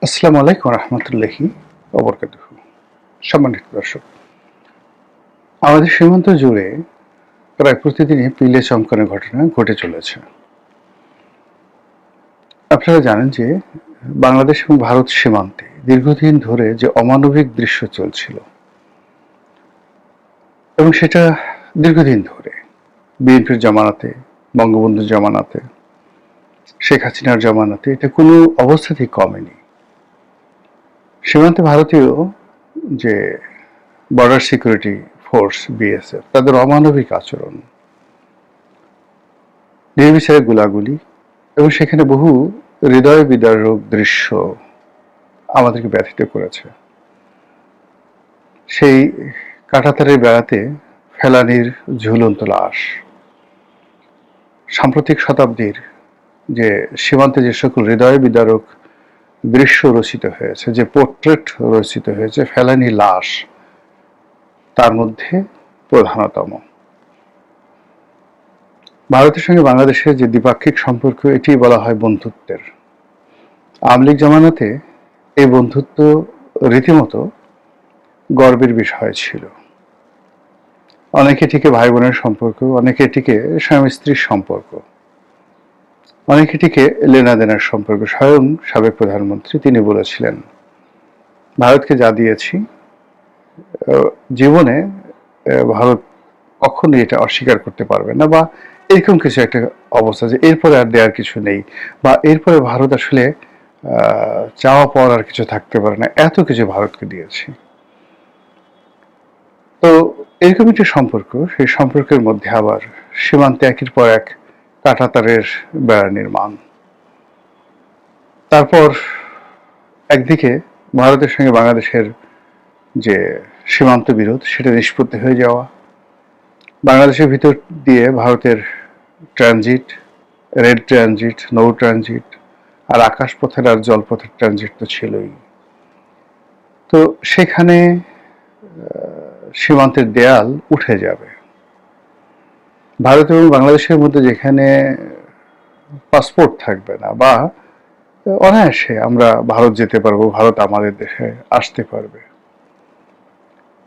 আসসালামু আলাইকুম রহমতুল্লাহি ওবরকাতুহু। সম্মানিত দর্শক, আমাদের সীমান্ত জুড়ে প্রায় প্রতিদিনই পিলে চমকানো ঘটনা ঘটে চলেছে। আপনারা জানেন যে বাংলাদেশ এবং ভারত সীমান্তে দীর্ঘদিন ধরে যে অমানবিক দৃশ্য চলছিল এবং সেটা দীর্ঘদিন ধরে বিএনপির জামানাতে, বঙ্গবন্ধুর জামানাতে, শেখ হাসিনার জামানাতে এটা কোনো অবস্থাতেই কমেনি। সীমান্তে ভারতীয় যে বর্ডার সিকিউরিটি ফোর্স বিএসএফ তাদের অমানবিক আচরণ, নির্বিচারে গোলাগুলি এবং সেখানে বহু হৃদয় বিদারক দৃশ্য আমাদেরকে ব্যথিত করেছে। সেই কাঁটাতারের বেড়াতে ফেলানির ঝুলন্ত লাশ, সাম্প্রতিক শতাব্দীর যে সীমান্তে যে সকল হৃদয় বিদারক দৃশ্য রচিত হয়েছে, যে পোর্ট্রেট রচিত হয়েছে, ফেলানি লাশ তার মধ্যে প্রধানতম। ভারতের সঙ্গে বাংলাদেশের যে দ্বিপাক্ষিক সম্পর্ক, এটি বলা হয় বন্ধুত্বের। আওয়ামী লীগ জামানাতে এই বন্ধুত্ব রীতিমতো গর্বের বিষয় ছিল। অনেকে এটিকে ভাই বোনের সম্পর্ক, অনেকে এটিকে স্বামী স্ত্রীর সম্পর্ক, অনেকে এটিকে লেনাদেনার সম্পর্ক। স্বয়ং সাবেক প্রধানমন্ত্রী তিনি বলেছিলেন, ভারতকে যা দিয়েছি জীবনে ভারত কখনোই এটা অস্বীকার করতে পারবে না, বা এরকম কিছু একটা অবস্থা যে এরপরে আর দেওয়ার কিছু নেই, বা এরপরে ভারত আসলে চাওয়া পাওয়ার আর কিছু থাকতে পারে না, এত কিছু ভারতকে দিয়েছি। তো এরকম একটি সম্পর্ক, সেই সম্পর্কের মধ্যে আবার সীমান্তে একের পর এক কাঁটাতারের বেড়া নির্মাণ। তারপর একদিকে ভারতের সঙ্গে বাংলাদেশের যে সীমান্ত বিরোধ, সেটা নিষ্পত্তি হয়ে যাওয়া, বাংলাদেশের ভিতর দিয়ে ভারতের ট্রানজিট, রেড ট্রানজিট, নৌ ট্রানজিট, আর আকাশপথের আর জলপথের ট্রানজিট তো ছিলই। তো সেখানে সীমান্তের দেয়াল উঠে যাবে। ভারত এবং বাংলাদেশের মধ্যে যেখানে পাসপোর্ট থাকবে না, বা অনায়াসে আমরা ভারত যেতে পারবো, ভারত আমাদের দেশে আসতে পারবে,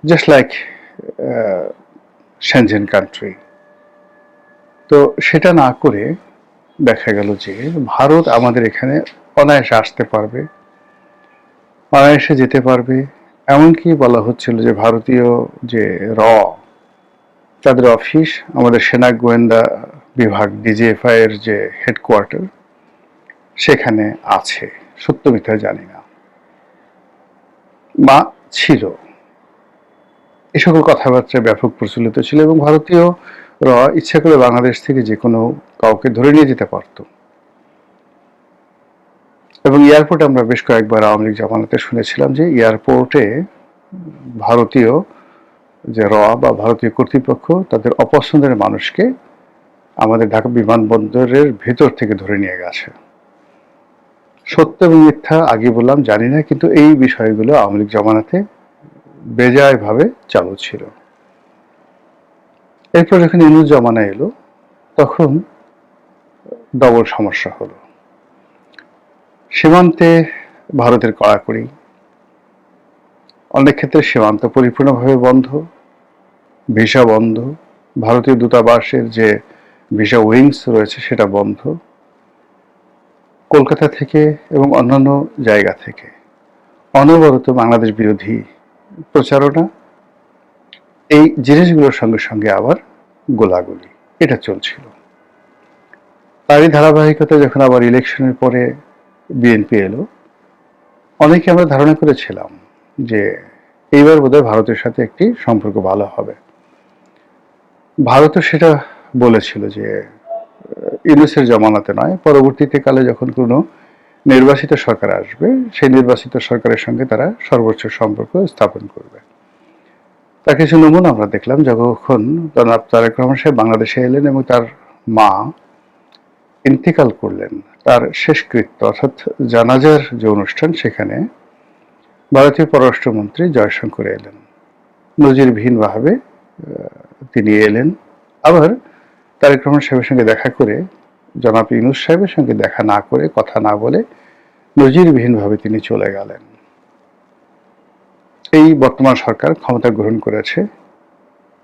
জাস্ট লাইক সেনজেন কান্ট্রি। তো সেটা না করে দেখা গেল যে ভারত আমাদের এখানে অনায়াসে আসতে পারবে, অনায়াসে যেতে পারবে। এমনকি বলা হচ্ছিল যে ভারতীয় যে তাদের অফিস, আমাদের সেনা গোয়েন্দা বিভাগ ডিজিএফআই এর যে হেডকোয়ার্টার, সেখানে আছে। সত্য মিথ্যা জানি না, বা ছিল। এ সকল কথাবার্তা ব্যাপক প্রচলিত ছিল এবং ভারতীয় ইচ্ছা করে বাংলাদেশ থেকে যে কোনো কাউকে ধরে নিয়ে যেতে পারত। এবং এয়ারপোর্টে আমরা বেশ কয়েকবার আওয়ামী লীগ জামানাতে শুনেছিলাম যে এয়ারপোর্টে ভারতীয় যে বা ভারতীয় কর্তৃপক্ষ তাদের অপছন্দের মানুষকে আমাদের ঢাকা বিমানবন্দরের ভেতর থেকে ধরে নিয়ে গেছে। সত্য এবং মিথ্যা আগে বললাম জানি না, কিন্তু এই বিষয়গুলো আওয়ামী লীগ জামানাতে বেজায় ভাবে চালু ছিল। এরপর যখন ইউনূস জামানা এলো, তখন ডবল সমস্যা হলো। সীমান্তে ভারতের কড়াকড়ি, অনেক ক্ষেত্রে সীমান্ত পরিপূর্ণভাবে বন্ধ, ভিসা বন্ধ, ভারতীয় দূতাবাসের যে ভিসা উইংস রয়েছে সেটা বন্ধ, কলকাতা থেকে এবং অন্যান্য জায়গা থেকে অনবরত বাংলাদেশ বিরোধী প্রচারণা, এই জিনিসগুলোর সঙ্গে সঙ্গে আবার গোলাগুলি, এটা চলছিল। তারই ধারাবাহিকতা যখন আবার ইলেকশনের পরে বিএনপি এলো, অনেকে আমরা ধারণা করেছিলাম যে এইবার বোধহয় ভারতের সাথে একটি সম্পর্ক ভালো হবে। ভারতও সেটা বলেছিল যে ইউনূসের জামানাতে নয়, পরবর্তীতে কালে যখন কোনো নির্বাচিত সরকার আসবে, সেই নির্বাচিত সরকারের সঙ্গে তারা সর্বোচ্চ সম্পর্ক স্থাপন করবে। তার কিছু নমুনা আমরা দেখলাম যখন জনাব তারেক রহমান সাহেব বাংলাদেশে এলেন এবং তার মা ইন্তেকাল করলেন, তার শেষকৃত্য অর্থাৎ জানাজার যে অনুষ্ঠান, সেখানে ভারতীয় পররাষ্ট্রমন্ত্রী জয়শঙ্কর এলেন। নজিরবিহীনভাবে তিনি এলেন। আবার তারেক রহমান সাহেবের সঙ্গে দেখা করে, জনাব ইউনূস সাহেবের সঙ্গে দেখা না করে, কথা না বলে নজিরবিহীনভাবে তিনি চলে গেলেন। এই বর্তমান সরকার ক্ষমতা গ্রহণ করেছে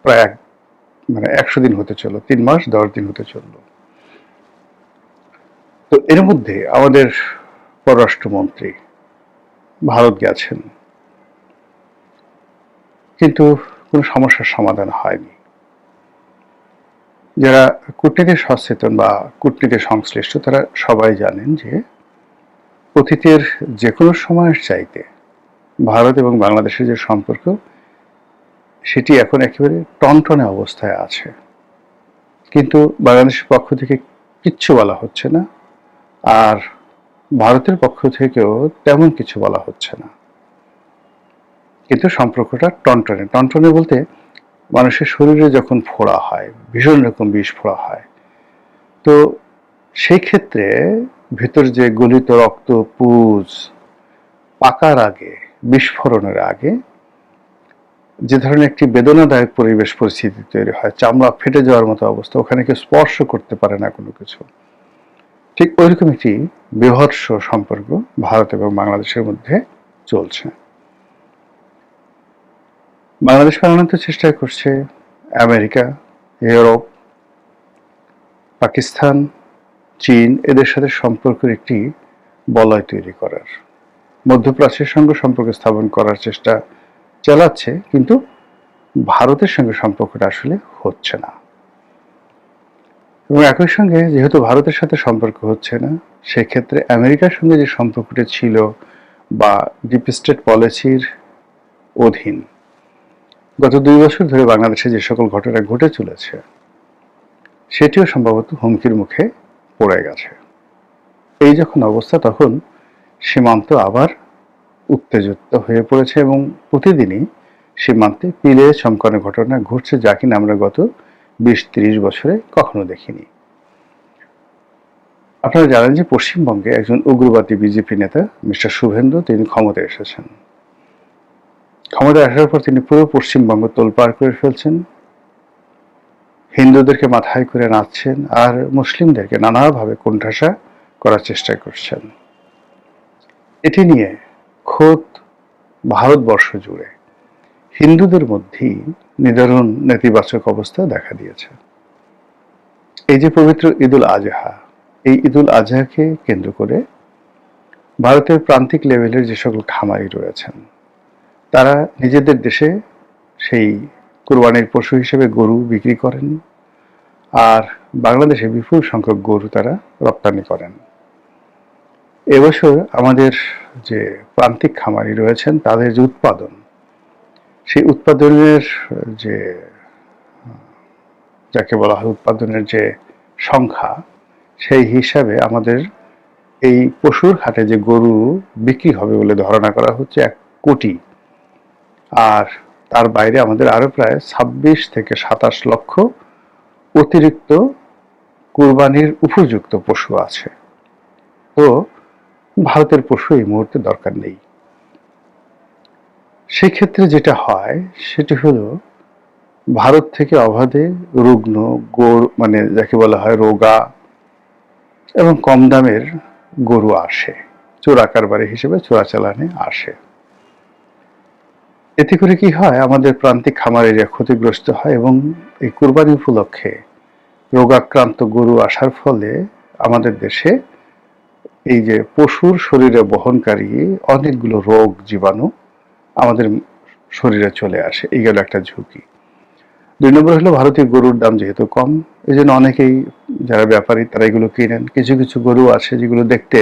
প্রায় 100 দিন হতে চলল, 3 মাস 10 দিন হতে চলল। তো এর মধ্যে আমাদের পররাষ্ট্রমন্ত্রী ভারত গেছেন, কিন্তু কোনো সমস্যার সমাধান হয়নি। যারা কূটনীতি সচেতন বা কূটনীতি সংশ্লিষ্ট তারা সবাই জানেন যে অতীতের যে কোনো সময়ের চাইতে ভারত এবং বাংলাদেশের যে সম্পর্ক সেটি এখন একেবারে টনটনে অবস্থায় আছে, কিন্তু বাংলাদেশের পক্ষ থেকে কিচ্ছু বলা হচ্ছে না, আর ভারতের পক্ষ থেকেও তেমন কিছু বলা হচ্ছে না। কিন্তু সম্পর্কটা টনটনে টনটনে বলতে মানুষের শরীরে যখন ফোড়া হয়, ভীষণ রকম বিষ ফোড়া হয়, তো সেই ক্ষেত্রে ভেতর যে গলিত রক্ত পুজ পাকার আগে, বিস্ফোরণের আগে যে ধরনের একটি বেদনাদায়ক পরিবেশ পরিস্থিতি তৈরি হয়, চামড়া ফেটে যাওয়ার মতো অবস্থা, ওখানে কেউ স্পর্শ করতে পারে না কোনো কিছু, ঠিক ওইরকম একটি বীভৎস সম্পর্ক ভারত এবং বাংলাদেশের মধ্যে চলছে। বাংলাদেশ পালানোর চেষ্টা করছে আমেরিকা, ইউরোপ, পাকিস্তান, চীন, এদের সাথে সম্পর্কের একটি বলয় তৈরি করার, মধ্যপ্রাচ্যের সঙ্গে সম্পর্ক স্থাপন করার চেষ্টা চালাচ্ছে, কিন্তু ভারতের সঙ্গে সম্পর্কটা আসলে হচ্ছে না। এবং একই সঙ্গে যেহেতু ভারতের সাথে সম্পর্ক হচ্ছে না, সেক্ষেত্রে আমেরিকার সঙ্গে যে সম্পর্কটা ছিল বা ডিপ স্টেট পলিসির অধীন গত 2 বছর ধরে বাংলাদেশে যে সকল ঘটনা ঘটে চলেছে সেটিও সম্ভবত হুমকির মুখে পড়ে গেছে। এই যখন অবস্থা, তখন সীমান্ত আবার উত্তেজিত হয়ে পড়েছে এবং প্রতিদিনই সীমান্তে পিলে চমকানোর ঘটনা ঘটছে, যা কিনা আমরা গত 20-30 বছরে কখনো দেখিনি। আপনারা জানেন যে পশ্চিমবঙ্গে একজন উগ্রবাদী বিজেপি নেতা মিস্টার শুভেন্দু তিনি ক্ষমতায় এসেছেন। ক্ষমতায় আসার পর তিনি পুরো পশ্চিমবঙ্গ তোলপাড় করে ফেলছেন, হিন্দুদেরকে মাথায় করে নাচছেন আর মুসলিমদেরকে নানাভাবে কোণঠাসা করার চেষ্টা করছেন। এটি নিয়ে খোদ ভারতবর্ষ জুড়ে হিন্দুদের মধ্যেই নিদারুণ নেতিবাচক অবস্থা দেখা দিয়েছে। এই যে পবিত্র ঈদুল আজহা, এই ঈদুল আজহাকে কেন্দ্র করে ভারতের প্রান্তিক লেভেলের যে সকল খামারি রয়েছেন তারা নিজেদের দেশে সেই কুরবানির পশু হিসেবে গরু বিক্রি করেন, আর বাংলাদেশে বিপুল সংখ্যক গরু তারা রপ্তানি করেন। এবছর আমাদের যে প্রান্তিক খামারি রয়েছেন তাদের যে উৎপাদন, সেই উৎপাদনের যে যাকে বলা হয় উৎপাদনের যে সংখ্যা, সেই হিসাবে আমাদের এই পশুর হাটে যে গরু বিক্রি হবে বলে ধারণা করা হচ্ছে 1 কোটি, আর তার বাইরে আমাদের আরো প্রায় 26 থেকে 27 লক্ষ অতিরিক্ত কুরবানির উপযুক্ত পশু আছে। তো ভারতের পশু এই মুহূর্তে দরকার নেই। সেই ক্ষেত্রে যেটা হয় সেটি হলো ভারত থেকে অবাধে রুগ্ন গরু, যাকে বলা হয় রোগা এবং কম দামের গরু আসে, চোরা কারবারি হিসেবে চোরাচালানে আসে। এতে করে কি হয়, আমাদের প্রান্তিক খামারিরা ক্ষতিগ্রস্ত হয় এবং এই কুরবানি উপলক্ষে রোগাক্রান্ত গরু আসার ফলে আমাদের দেশে এই যে পশুর শরীরে বহনকারী অনেকগুলো রোগ জীবাণু আমাদের শরীরে চলে আসে, এই গেল একটা ঝুঁকি। 2 নম্বর হলো ভারতীয় গরুর দাম যেহেতু কম, এই জন্য অনেকেই যারা ব্যাপারী তারা এগুলো কিনেন। কিছু কিছু গরু আছে যেগুলো দেখতে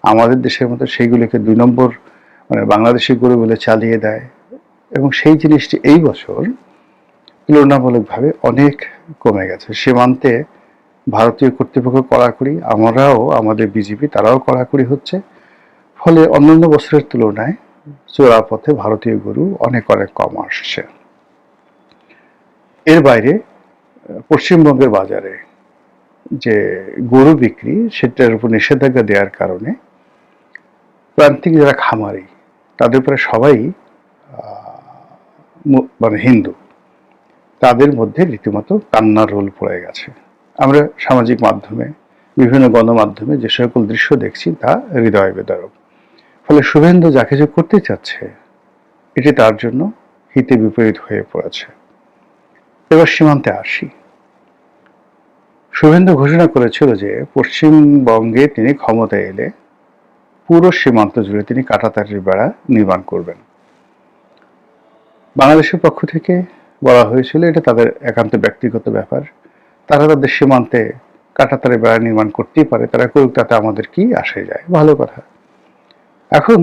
আমাদের দেশের মতো, সেইগুলোকে 2 নম্বর বাংলাদেশি গরু বলে চালিয়ে দেয়, এবং সেই জিনিসটি এই বছর তুলনামূলকভাবে অনেক কমে গেছে। সীমান্তে ভারতীয় কর্তৃপক্ষ কড়াকড়ি, আমরাও আমাদের বিজেপি তারাও কড়াকড়ি হচ্ছে, ফলে অন্যান্য বছরের তুলনায় চোরা পথে ভারতীয় গরু অনেক অনেক কম আসছে। এর বাইরে পশ্চিমবঙ্গের বাজারে যে গরু বিক্রি সেটার উপর নিষেধাজ্ঞা দেওয়ার কারণে প্রান্তিক যারা খামারি তাদের প্রায় সবাই হিন্দু, তাদের মধ্যে রীতিমতো কান্নার রোল পড়ে গেছে। আমরা সামাজিক মাধ্যমে বিভিন্ন গণমাধ্যমে যে সকল দৃশ্য দেখছি তা হৃদয় বিদারক। ফলে শুভেন্দু যা কিছু করতে চাচ্ছে এটি তার জন্য হিতে বিপরীত হয়ে পড়েছে। এবার সীমান্তে আসি। শুভেন্দু ঘোষণা করেছিল যে পশ্চিমবঙ্গে তিনি ক্ষমতায় এলে পুরো সীমান্ত জুড়ে তিনি কাঁটাতারের বেড়া নির্মাণ করবেন। বাংলাদেশের পক্ষ থেকে বলা হয়েছিল এটা তাদের একান্ত ব্যক্তিগত ব্যাপার, তারা তাদের সীমান্তে কাঁটাতারের বেড়া নির্মাণ করতেই পারে, তারা করুক, তাতে আমাদের কি আসে যায়, ভালো কথা। এখন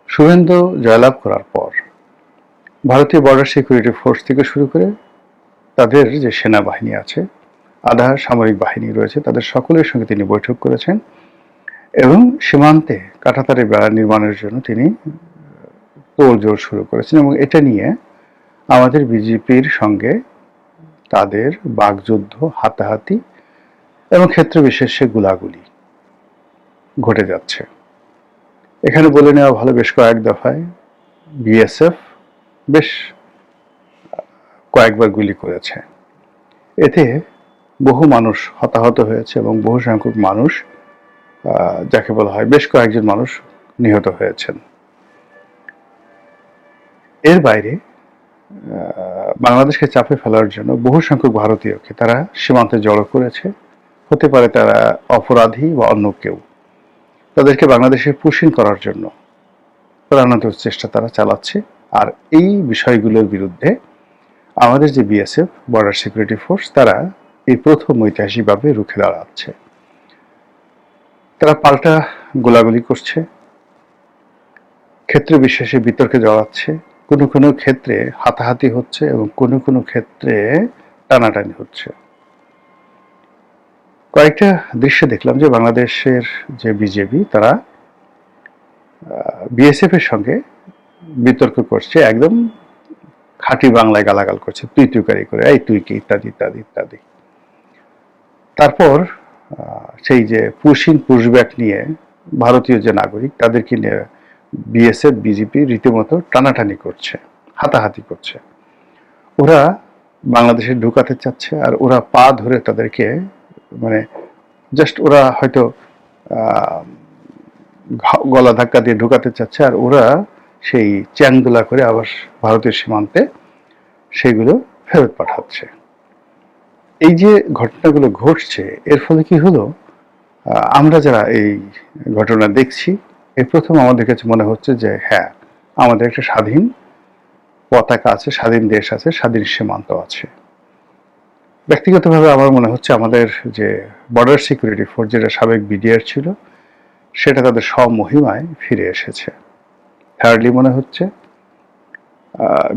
শুভেন্দু জয়লাভ করার পর ভারতীয় বর্ডার সিকিউরিটি ফোর্স থেকে শুরু করে তাদের যে সেনাবাহিনী আছে, আধা সামরিক বাহিনী রয়েছে, তাদের সকলের সঙ্গে তিনি বৈঠক করেছেন এবং সীমান্তে কাঁটাতারের বেড়া নির্মাণের জন্য তিনি তোড়জোড় শুরু করেছেন। এবং এটা নিয়ে আমাদের বিজেপির সঙ্গে তাদের বাকযুদ্ধ, হাতাহাতি এবং ক্ষেত্র বিশেষে গুলাগুলি ঘটে যাচ্ছে। এখানে বলে নেওয়া ভালো, বেশ কয়েক দফায় বিএসএফ বেশ কয়েকবার গুলি করেছে। এতে বহু মানুষ হতাহত হয়েছে এবং বহু সংখ্যক মানুষ, যাকে বলা হয় বেশ কয়েকজন মানুষ নিহত হয়েছেন। এর বাইরে বাংলাদেশকে চাপে ফেলার জন্য বহু সংখ্যক ভারতীয়কে তারা সীমান্তে জড়ো করেছে। হতে পারে তারা অপরাধী বা অন্য কেউ, তাদেরকে বাংলাদেশে পুশিং করার জন্য প্রাণান্ত চেষ্টা তারা চালাচ্ছে। আর এই বিষয়গুলোর বিরুদ্ধে আমাদের যে বিএসএফ, বর্ডার সিকিউরিটি ফোর্স, তারা এই প্রথম ঐতিহাসিকভাবে রুখে দাঁড়াচ্ছে। তারা পাল্টা গোলাগুলি করছে, ক্ষেত্র বিশেষে বিতর্কে জড়াচ্ছে, কোনো কোনো ক্ষেত্রে হাতাহাতি হচ্ছে এবং কোনো কোনো ক্ষেত্রে টানাটানি হচ্ছে। কয়েকটা দৃশ্য দেখলাম যে বাংলাদেশের যে বিজেপি তারা বিএসএফ এর সঙ্গে বিতর্ক করছে, একদম খাঁটি বাংলায় গালাগাল করছে, তুই তুইকারি করে, এই তুই কি, ইত্যাদি ইত্যাদি ইত্যাদি। তারপর সেই যে পুশব্যাক নিয়ে ভারতীয় যে নাগরিক তাদেরকে নিয়ে বিএসএফ বিজেপি রীতিমতো টানাটানি করছে, হাতাহাতি করছে। ওরা বাংলাদেশে ঢুকাতে চাচ্ছে আর ওরা পা ধরে তাদেরকে, মানে জাস্ট ওরা হয়তো গলা ধাক্কা দিয়ে ঢুকাতে চাচ্ছে আর ওরা সেই চ্যাংদোলা করে আবার ভারতীয় সীমান্তে সেগুলো ফেরত পাঠাচ্ছে। এই যে ঘটনাগুলো ঘটছে, এর ফলে কি হলো, আমরা যারা এই ঘটনা দেখছি, এই প্রথম আমাদের কাছে মনে হচ্ছে যে হ্যাঁ, আমাদের একটা স্বাধীন পতাকা আছে, স্বাধীন দেশ আছে, স্বাধীন সীমান্ত আছে। ব্যক্তিগতভাবে আমার মনে হচ্ছে আমাদের যে বর্ডার সিকিউরিটি ফোর্স, যেটা সাবেক বিডিআর ছিল, সেটা তাদের স্বমহিমায় ফিরে এসেছে। থার্ডলি মনে হচ্ছে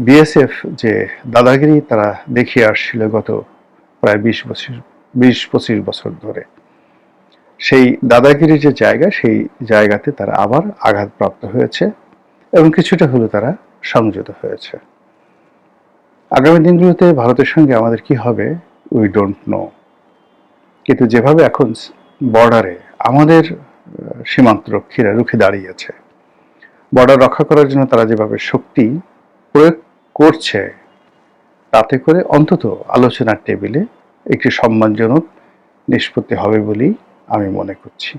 বিএসএফ যে দাদাগিরি তারা দেখিয়ে আসছিল গত প্রায় 20-25 বছর ধরে, সেই দাদাগিরির যে জায়গা, সেই জায়গাতে তারা আবার আঘাতপ্রাপ্ত হয়েছে এবং কিছুটা হলেও তারা সংযত হয়েছে। আগামী দিনগুলোতে ভারতের সঙ্গে আমাদের কি হবে উই ডোন্ট নো, কিন্তু যেভাবে এখন বর্ডারে আমাদের সীমান্তরক্ষীরা রুখে দাঁড়িয়েছে, বর্ডার রক্ষা করার জন্য তারা যেভাবে শক্তি প্রয়োগ করছে, তাতে করে অন্তত আলোচনার টেবিলে একটি সম্মানজনক নিষ্পত্তি হবে বলেই আমি মনে করছি।